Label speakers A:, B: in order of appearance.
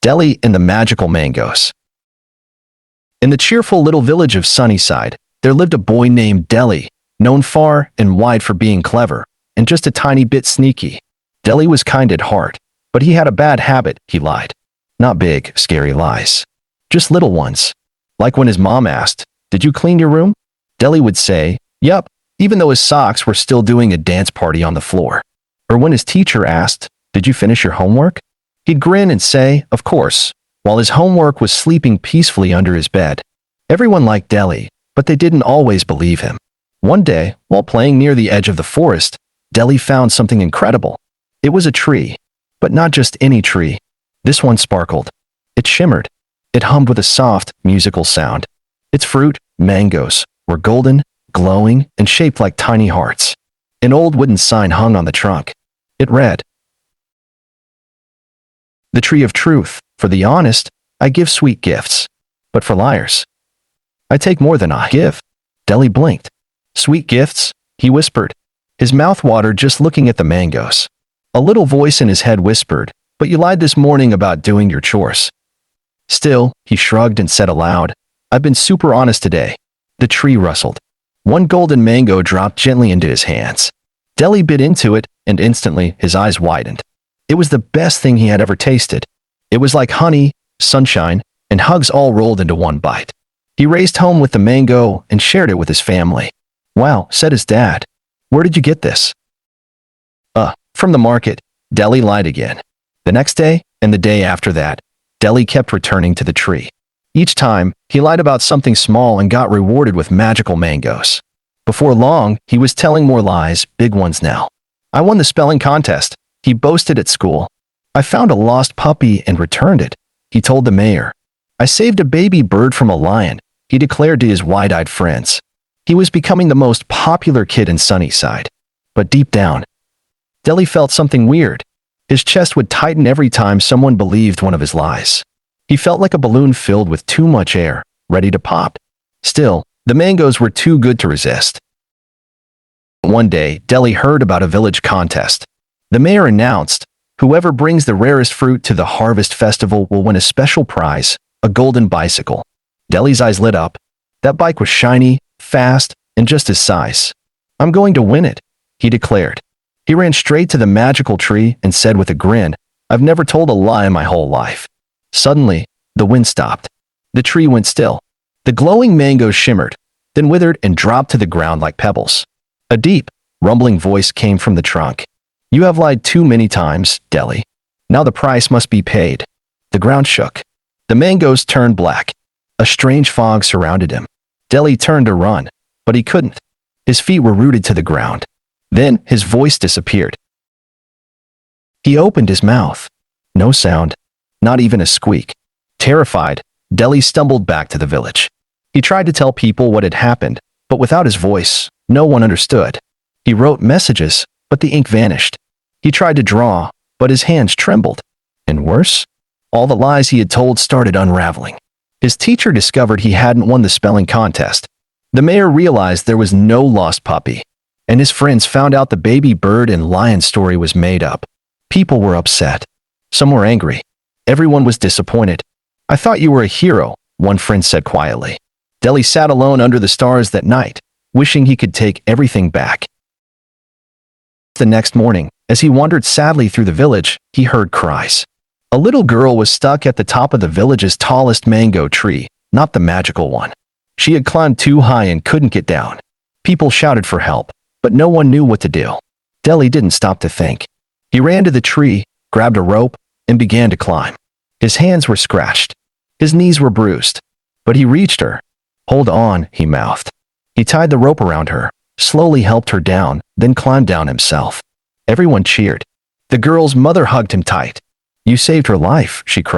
A: Dele and the Magical Mangoes. In the cheerful little village of Sunnyside, there lived a boy named Dele, known far and wide for being clever, and just a tiny bit sneaky. Dele was kind at heart, but he had a bad habit. He lied. Not big, scary lies. Just little ones. Like when his mom asked, "Did you clean your room?" Dele would say, "Yup," even though his socks were still doing a dance party on the floor. Or when his teacher asked, "Did you finish your homework?" He'd grin and say, "Of course," while his homework was sleeping peacefully under his bed. Everyone liked Dele, but they didn't always believe him. One day, while playing near the edge of the forest, Dele found something incredible. It was a tree, but not just any tree. This one sparkled. It shimmered. It hummed with a soft, musical sound. Its fruit, mangoes, were golden, glowing, and shaped like tiny hearts. An old wooden sign hung on the trunk. It read, "The tree of truth. For the honest, I give sweet gifts. But for liars, I take more than I give." Dele blinked. "Sweet gifts?" he whispered. His mouth watered just looking at the mangoes. A little voice in his head whispered, "But you lied this morning about doing your chores." Still, he shrugged and said aloud, "I've been super honest today." The tree rustled. One golden mango dropped gently into his hands. Dele bit into it, and instantly his eyes widened. It was the best thing he had ever tasted. It was like honey, sunshine, and hugs all rolled into one bite. He raced home with the mango and shared it with his family. "Wow," said his dad. "Where did you get this?" From the market." Dele lied again. The next day, and the day after that, Dele kept returning to the tree. Each time, he lied about something small and got rewarded with magical mangoes. Before long, he was telling more lies, big ones now. "I won the spelling contest," he boasted at school. "I found a lost puppy and returned it," he told the mayor. "I saved a baby bird from a lion," he declared to his wide-eyed friends. He was becoming the most popular kid in Sunnyside. But deep down, Dele felt something weird. His chest would tighten every time someone believed one of his lies. He felt like a balloon filled with too much air, ready to pop. Still, the mangoes were too good to resist. One day, Dele heard about a village contest. The mayor announced, "Whoever brings the rarest fruit to the harvest festival will win a special prize, a golden bicycle." Dele's eyes lit up. That bike was shiny, fast, and just his size. "I'm going to win it," he declared. He ran straight to the magical tree and said with a grin, "I've never told a lie in my whole life." Suddenly, the wind stopped. The tree went still. The glowing mangoes shimmered, then withered and dropped to the ground like pebbles. A deep, rumbling voice came from the trunk. "You have lied too many times, Dele. Now the price must be paid." The ground shook. The mangoes turned black. A strange fog surrounded him. Dele turned to run, but he couldn't. His feet were rooted to the ground. Then his voice disappeared. He opened his mouth. No sound, not even a squeak. Terrified, Dele stumbled back to the village. He tried to tell people what had happened, but without his voice, no one understood. He wrote messages, but the ink vanished. He tried to draw, but his hands trembled. And worse, all the lies he had told started unraveling. His teacher discovered he hadn't won the spelling contest. The mayor realized there was no lost puppy. And his friends found out the baby bird and lion story was made up. People were upset. Some were angry. Everyone was disappointed. "I thought you were a hero," one friend said quietly. Dele sat alone under the stars that night, wishing he could take everything back. The next morning, as he wandered sadly through the village, he heard cries. A little girl was stuck at the top of the village's tallest mango tree, not the magical one. She had climbed too high and couldn't get down. People shouted for help, but no one knew what to do. Dele didn't stop to think. He ran to the tree, grabbed a rope, and began to climb. His hands were scratched. His knees were bruised. But he reached her. "Hold on," he mouthed. He tied the rope around her, slowly helped her down, then climbed down himself. Everyone cheered. The girl's mother hugged him tight. "You saved her life," she cried.